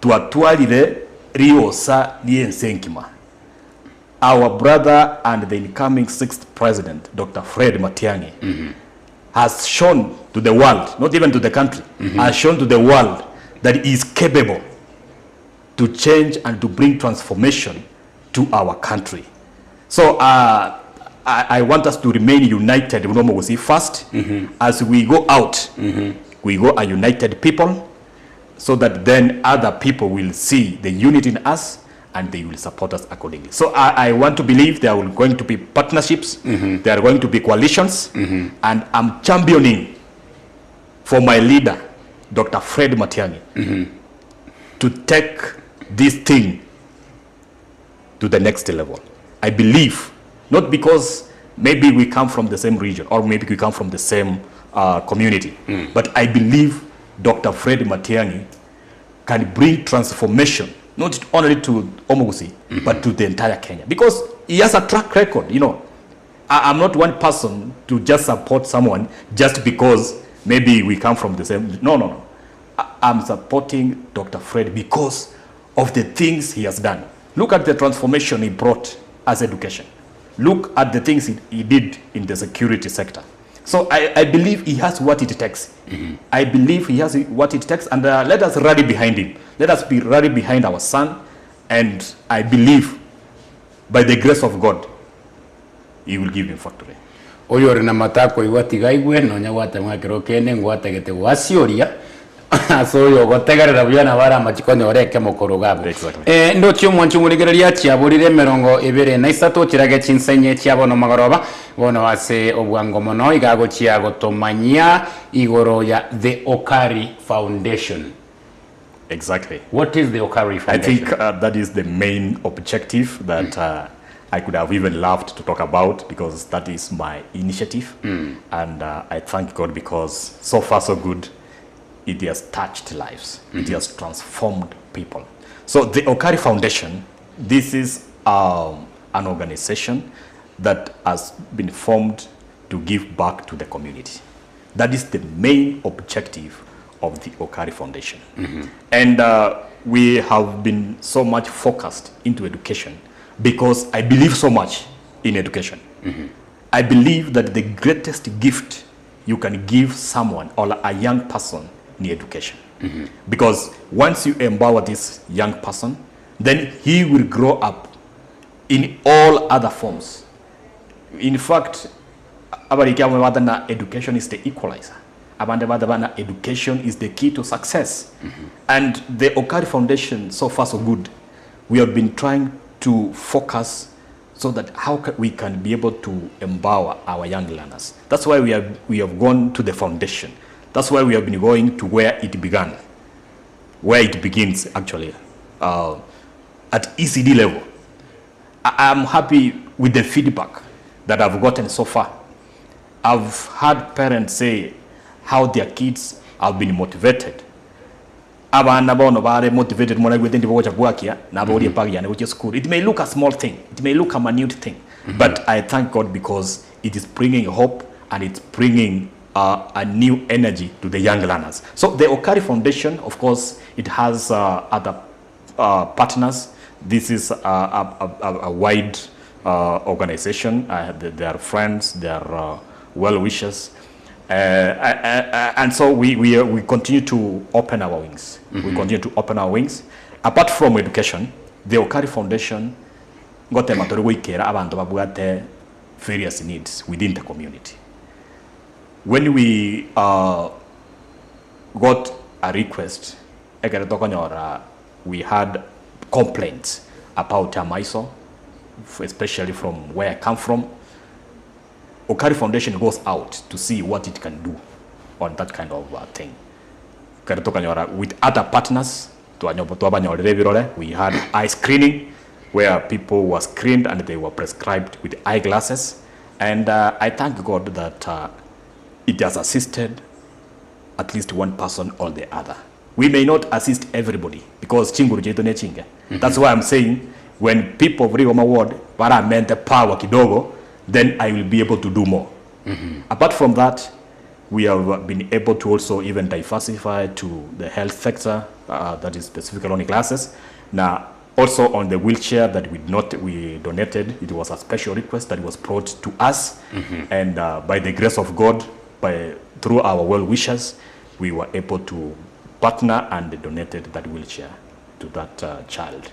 to atualile riosa liensenkima, our brother and the incoming 6th president, Dr. Fred Matiang'i, has shown to the world, not even to the country, has shown to the world that he is capable to change and to bring transformation to our country. So I want us to remain united first. As we go out, we go a united people, so that then other people will see the unity in us and they will support us accordingly. So I want to believe there are going to be partnerships, there are going to be coalitions, and I'm championing for my leader, Dr. Fred Matiang'i, to take this thing to the next level. I believe, not because maybe we come from the same region or maybe we come from the same community, but I believe Dr. Fred Matiang'i can bring transformation, not only to Omogusi, but to the entire Kenya. Because he has a track record, you know. I'm not one person to just support someone just because maybe we come from the same, no. I'm supporting Dr. Fred because of the things he has done. Look at the transformation he brought as education. Look at the things he did in the security sector. So I believe he has what it takes. I believe he has what it takes, and let us rally behind him. Let us be rally behind our son, and I believe by the grace of God, He will give him factory. Oyo rina matako igwatiga igwe no nyagwate mwakero kene ngwate gete gwacioria so yo gotegerera byana bara machikone oreke mukuru gabo ndo cyo mwanchu murigereria cyaburire 23 kirage cinsenye cyabono magoroba bono wase obwango mono igago cyago tomanya igoro ya the Okari Foundation. Exactly. What is the Okari Foundation? I think that is the main objective that I could have even loved to talk about, because that is my initiative. And I thank God because so far so good. It has touched lives. It has transformed people. So the Okari Foundation, this is an organization that has been formed to give back to the community. That is the main objective of the Okari Foundation. And we have been so much focused into education because I believe so much in education. I believe that the greatest gift you can give someone or a young person in education. Because once you empower this young person, then he will grow up in all other forms. In fact, education is the equalizer. Education is the key to success. And the Okari Foundation, so far so good, we have been trying to focus so that how we can be able to empower our young learners. That's why we have gone to the foundation. That's why we have been going to where it began, where it begins actually, at ECD level. I'm happy with the feedback that I've gotten so far. I've had parents say how their kids have been motivated. Motivated. It may look a small thing, it may look a minute thing, but I thank God because it is bringing hope and it's bringing a new energy to the young learners. So the Okari Foundation, of course, it has other partners. This is a wide organization. They are friends, they are well-wishers. And so we continue to open our wings. We continue to open our wings. Apart from education, the Okari Foundation got various needs within the community. When we got a request, we had complaints about Amaiso, especially from where I come from. Okari Foundation goes out to see what it can do on that kind of thing. With other partners, we had eye screening, where people were screened and they were prescribed with eyeglasses. And I thank God that it has assisted at least one person or the other. We may not assist everybody because that's why I'm saying when people of Rigoma Ward meant the power kidogo, then I will be able to do more. Apart from that, we have been able to also even diversify to the health sector, that is specifically on glasses. Now, also on the wheelchair that we donated, it was a special request that was brought to us. And by the grace of God, through our well-wishers, we were able to partner and donated that wheelchair to that child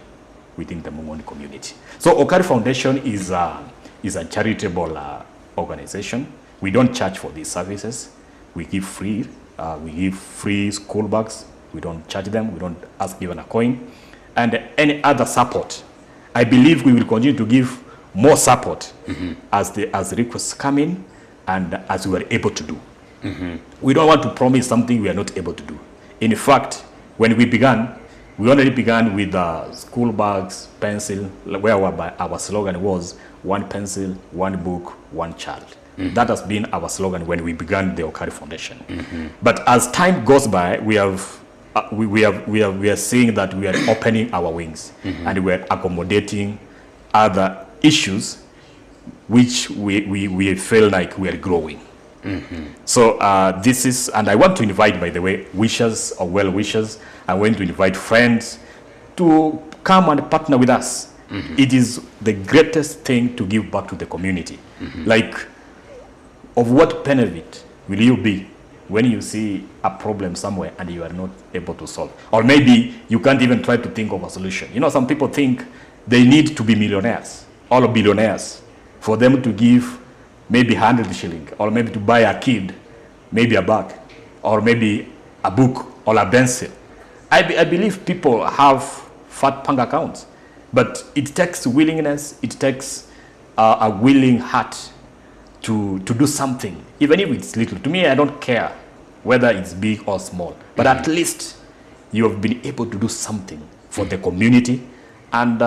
within the Mongoni community. So Okari Foundation is a charitable organization. We don't charge for these services. We give free. We give free school bags. We don't charge them. We don't ask even a coin. And any other support. I believe we will continue to give more support as requests come in and as we are able to do. We don't want to promise something we are not able to do. In fact, when we began, we already began with school bags, pencil, where our slogan was, one pencil, one book, one child. That has been our slogan when we began the Okari Foundation. But as time goes by, we are seeing that we are opening our wings and we are accommodating other issues which we feel like we are growing. So this is, and I want to invite, by the way, wishers or well-wishers. I want to invite friends to come and partner with us. It is the greatest thing to give back to the community. Like, of what benefit will you be when you see a problem somewhere and you are not able to solve? Or maybe you can't even try to think of a solution. You know, some people think they need to be millionaires all billionaires, for them to give maybe 100 shilling, or maybe to buy a kid, maybe a bag, or maybe a book or a pencil. I believe people have fat bank accounts, but it takes willingness, it takes a willing heart to do something, even if it's little. To me, I don't care whether it's big or small, but at least you have been able to do something for the community, and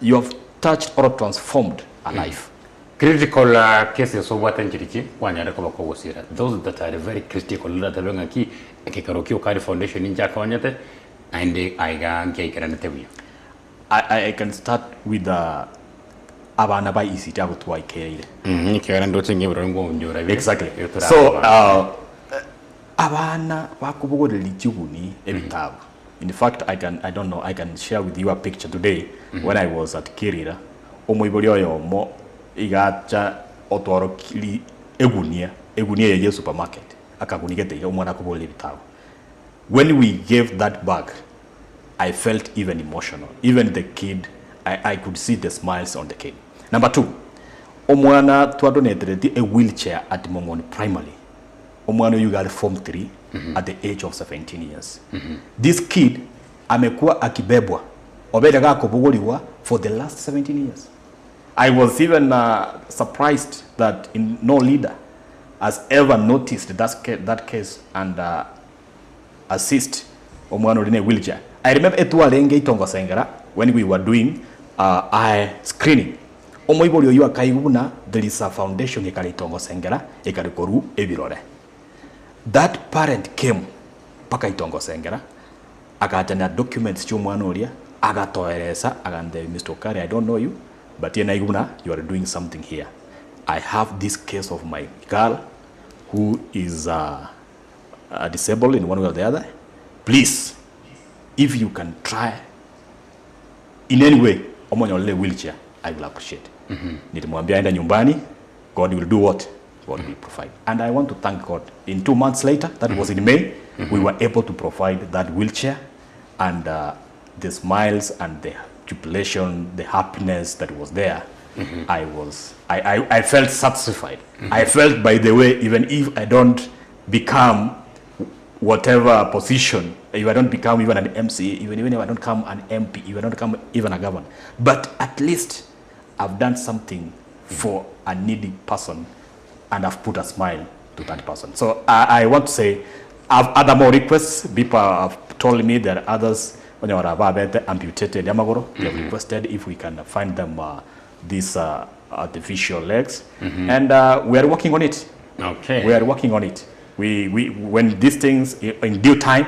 you have touched or transformed a life. Critical cases of what entity, one those that are very critical, that are key, Okari Foundation in Jaconyate, and I can start with the Abana by Easy Jabu to Exactly. So, Abana Wakubo Lichuguni, Ebitav. In fact, I don't know, I can share with you a picture today when I was at Kirira. Omoiborio mo igacha otoro kili egunia ye supermarket. Akagunigete omwana kubo Ebitav. When we gave that bag, I felt even emotional. Even the kid, I could see the smiles on the kid. Number 2, omwana twadonated a wheelchair at Momoni Primary. Omwana you got Form 3 at the age of 17 years. This kid amekuwa akibebwa obedaga kobogoliwa for the last 17 years. I was even surprised that no leader has ever noticed that case and assist omwana in a wheelchair. I remember etualenge itongo sengera when we were doing eye screening. Omoiborio yu akaiguna, there is a foundation ekali itongo sengera ekali koru ebirore. That parent came paka itongo sengera akatana documents chumwana olia agatoeresa agande Mr. Okari, I don't know you, but yena iguna, you are doing something here. I have this case of my girl who is disabled in one way or the other. Please, if you can try in any way omonyole wheelchair, I will appreciate. Nilimwambia enda nyumbani, God will do what? God will provide. And I want to thank God. In 2 months later, that was in May, we were able to provide that wheelchair, and the smiles and the jubilation, the happiness that was there, I felt satisfied. I felt, by the way, even if I don't become whatever position, if I don't become even an MC, even if I don't become an MP, if I don't become even a governor, but at least I've done something for a needy person, and I've put a smile to that person. So I want to say, I have other more requests. People have told me there are others when they were amputated Yamagoro. They have requested if we can find them these artificial legs, and we are working on it. Okay. We are working on it. We when these things in due time,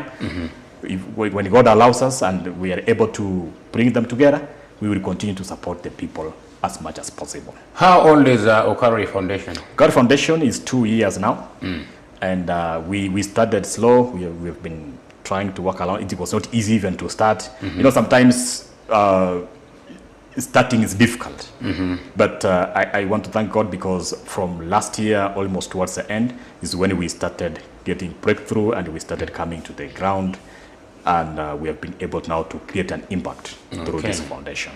when God allows us and we are able to bring them together, we will continue to support the people as much as possible. How old is Okari Foundation? Okari Foundation is 2 years now, and we started slow. We've been trying to work along. It was not easy even to start. You know, sometimes starting is difficult, but I want to thank God, because from last year, almost towards the end, is when we started getting breakthrough and we started coming to the ground, and we have been able now to create an impact through this foundation.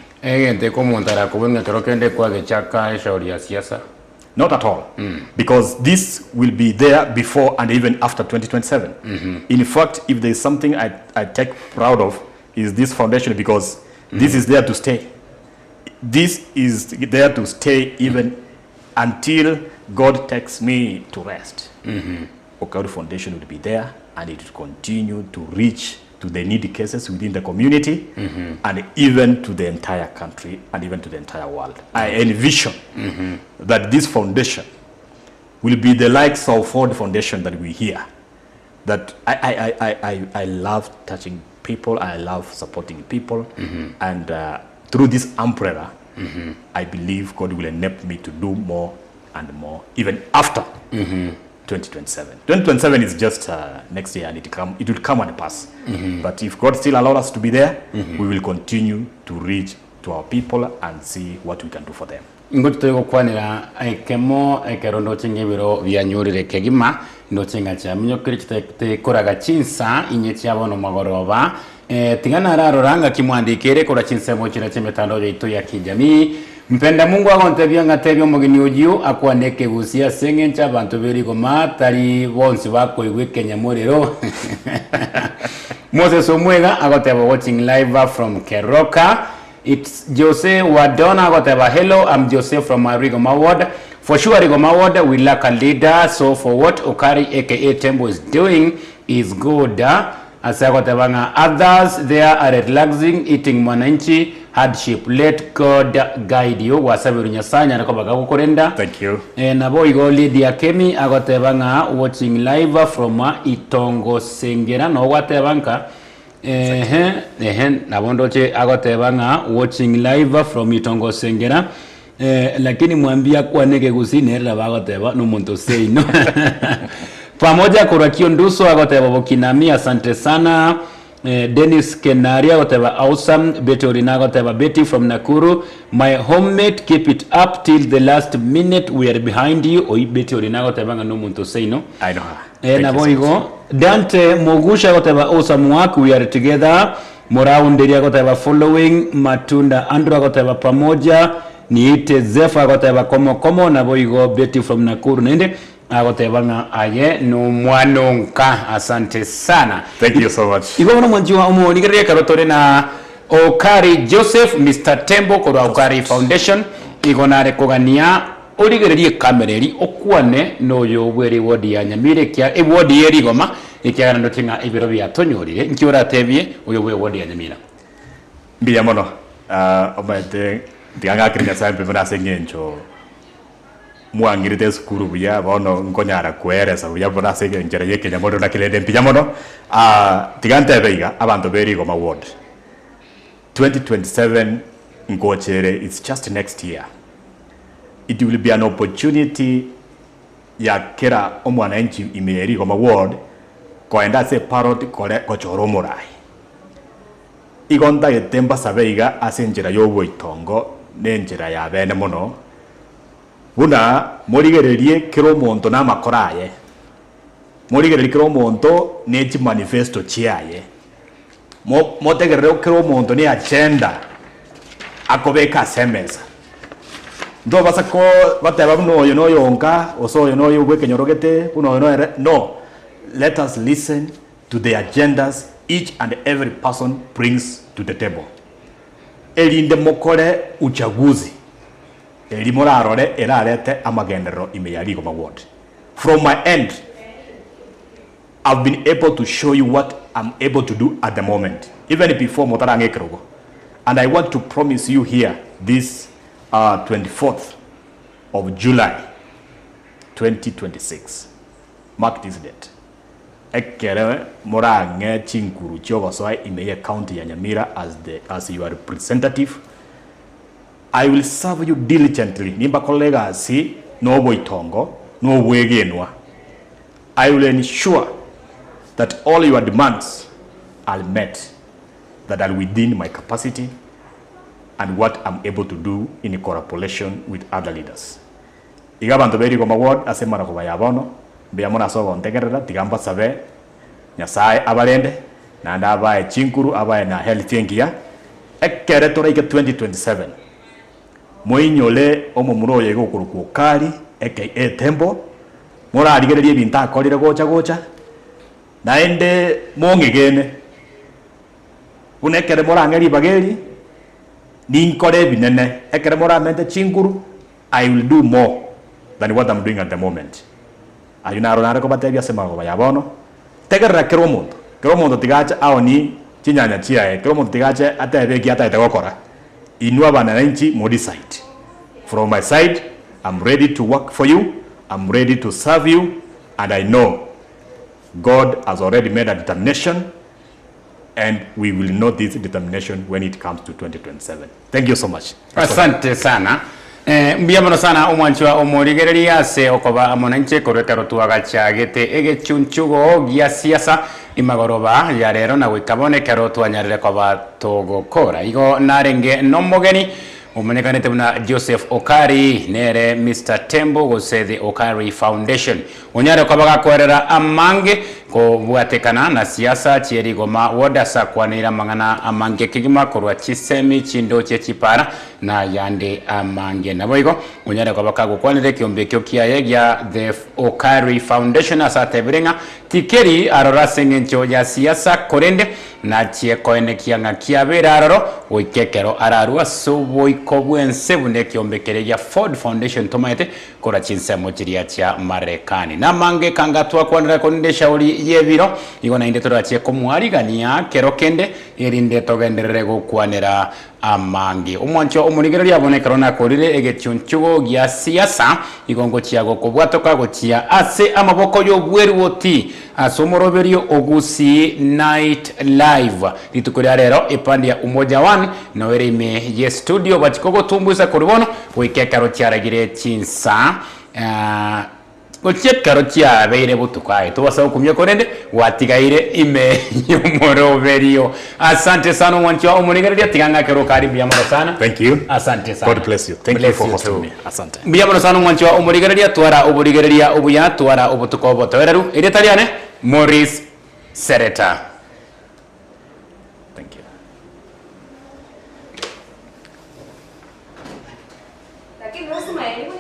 Not at all, because this will be there before and even after 2027. In fact, if there is something I take proud of, is this foundation, because this is there to stay. This is there to stay even until God takes me to rest. Okari Foundation will be there, and it will continue to reach to the needy cases within the community, and even to the entire country, and even to the entire world. I envision that this foundation will be the likes of Ford Foundation that we hear. That I love touching people, I love supporting people, and through this umbrella, I believe God will enable me to do more and more, even after 2027. 2027 is just next year, and it will come and pass. But if God still allows us to be there, we will continue to reach to our people and see what we can do for them. Ngutego kwanira aikemo aikerondo chingebiro vianyurire kegima no chingacha minyo krichite koraga chinsa inyetia bono magoroba tingana raro ranga kimwandikire kora chinsemo china chemetando yetu ya kijamii mpenda Mungu agontebia ngatebia mugini ujiu akwaneke gusia sengencha bantu beri goma tari bonsi bako igwe Kenya morero Moses Omwega agoteba watching live from Keroka. It's Jose Wadona agoteba hello, I'm Jose from Rigoma Ward. For sure Rigoma Ward we lack a leader, so for what Okari aka Tembo is doing is good. As agoteba others there are relaxing, eating mwananchi hardship. Let God guide you. Wasabiru nyasanya nakobaga kukorenda. Thank you. Nabo igo Lydia Kemi agotebanga watching live from Itongo Sengera no watebanka nabondoche agotebanga watching live from Itongo Sengera lakini mwambia kwa nege gusine la bagoteba no muntu sei no pamoja kurakio nduso agoteba bokinami asante sana. Dennis Kenaria agoteba awesome. Betty Orina agoteba Betty from Nakuru, my homemate, keep it up till the last minute, we are behind you. Oi Betty Orina agoteba no muntu sei no I know her. Na boigo Dante Mogusha agoteba awesome work, we are together. Morao Nderi agoteba following. Matunda Andrew agoteba pamoja. Niite Zefa agoteba komo na boigo Betty from Nakuru nende agotebanga aye no mwanonka. Asante sana. Thank you so much. Igo mwanjiwa umo nigeria karotore na Okari Joseph Mr. Tembo kwa Okari Foundation igonare kogania origererie kamereri okwane no yobwere wodi ya Nyamire kya wodi yeri goma ikiagana ndotinga ibiro bya tonyorire nkiora tebie oyobwe wodi ya Nyamira Mbiya mono omete diganga krinya sampe mona sengencho muangirite skuru buya bono nkonyara kweresa buya bona sengenjera yeke nyamodo na kilende mbiya mono tigante beiga abantu beri goma ward 2027 ngochere, it's just next year. It will be an opportunity ya kera omwananchi imeri goma ward koenda se parot kole kochoromorai igonda yetemba sabeiga asenjera yobo Itongo nenjera ya bene mono buna morigererie kiro monto na makoraye morigererie kiro monto nechi manifesto chiaye motegerero kiro monto ni agenda akobeka semeza ndo basa ko bateba buno yo no yonka oso yo no yugwe kenyorogete buno yo no let us listen to the agendas each and every person brings to the table. Elinde mokore uchaguzi elimora arore erarete amagendero imeyari goma ward. From my end, I've been able to show you what I'm able to do at the moment, even before motarange krogo. And I want to promise you here this 24th of July 2026. Mark this date. Ekere morange chinkuru chogo soa imeye county ya Nyamira as your representative. I will serve you diligently. Nimba kollega si no bo Itongo no wegenwa. I will ensure that all your demands are met, that are within my capacity and what I'm able to do in cooperation with other leaders. Igabantu beri goma ward asemana ko bayabono biyamona sogo ntegerera tigamba sabe nyasaye abalende na ndabaye chinkuru abaye na health yengia ekere toraike 2027 moinyole omomuro yego kuruku Okari aka Tembo mora arigererie binta akorire gocha naende mongegene unekere mora ngeri bageri ninkore binene ekere mora mente chinkuru. I will do more than what I'm doing at the moment. Ayunaro nare ko batebia sema ko bayabono tegerra kero mondo tigacha aoni chinyanya chia kero mondo tigacha atebe gi ata gokora inua bananchi modi side. From my side, I'm ready to work for you, I'm ready to serve you, and I know God has already made a determination and we will know this determination when it comes to 2027. Thank you so much. Asante sana. Mbiyamono sana omwanchwa omorigereria se okoba amonanche korekaro tuagachagete Egechunchugo Gia Siasa imagoroba ya rero na wikabone karo twanyarire koba togokora igo narenge nomogeni umenekanete na Joseph Okari nere Mr. Tembo gose the Okari Foundation onyare koba gakwerera amange kobwatekana na siasa chierigoma wodasa kwanira mang'ana amange kigima korwa chisemi chindo chechipara na yande amange naboigo unyare kwabaka gukwanire kiombe kyo kiaye gya the Okari Foundation asatebirenga tikeri arora sengencho ya siasa korende na chiekoene kianga kiabera aroro oikekero ararua soboiko bwense bune kiombe ya Ford Foundation tomaete kora chinsemo chiria cha Marekani na mange kangatwa kwanira konde shauri yebiro igona inde torachie komwarigania kero kende irinde togenderere gukwanira amangi umwancho umurigereria abonekero na korire Egechunchugo Gia Siasa igongo chiago kobwatoka gochia ase amaboko yo bweru oti asomoroberio ogusi night live litukuria rero epandia umoja one no erime ye studio bachikogo tumbuza kuribono wikekaro chiaragire chinsa gochekaro chia beire butukai tubasa ukumye korende watigaire ime yomoroberio. Asante sana mwancho umunigereria tiganga kero karibu ya mara sana. Thank you. Asante sana. God bless you. Thank you for hosting me. Asante. Biyamano sana mwancho umurigereria twara uburigereria ubuya twara ubutukobo toereru ire tariane Morris Sereta. Thank you. Lakini usimaeli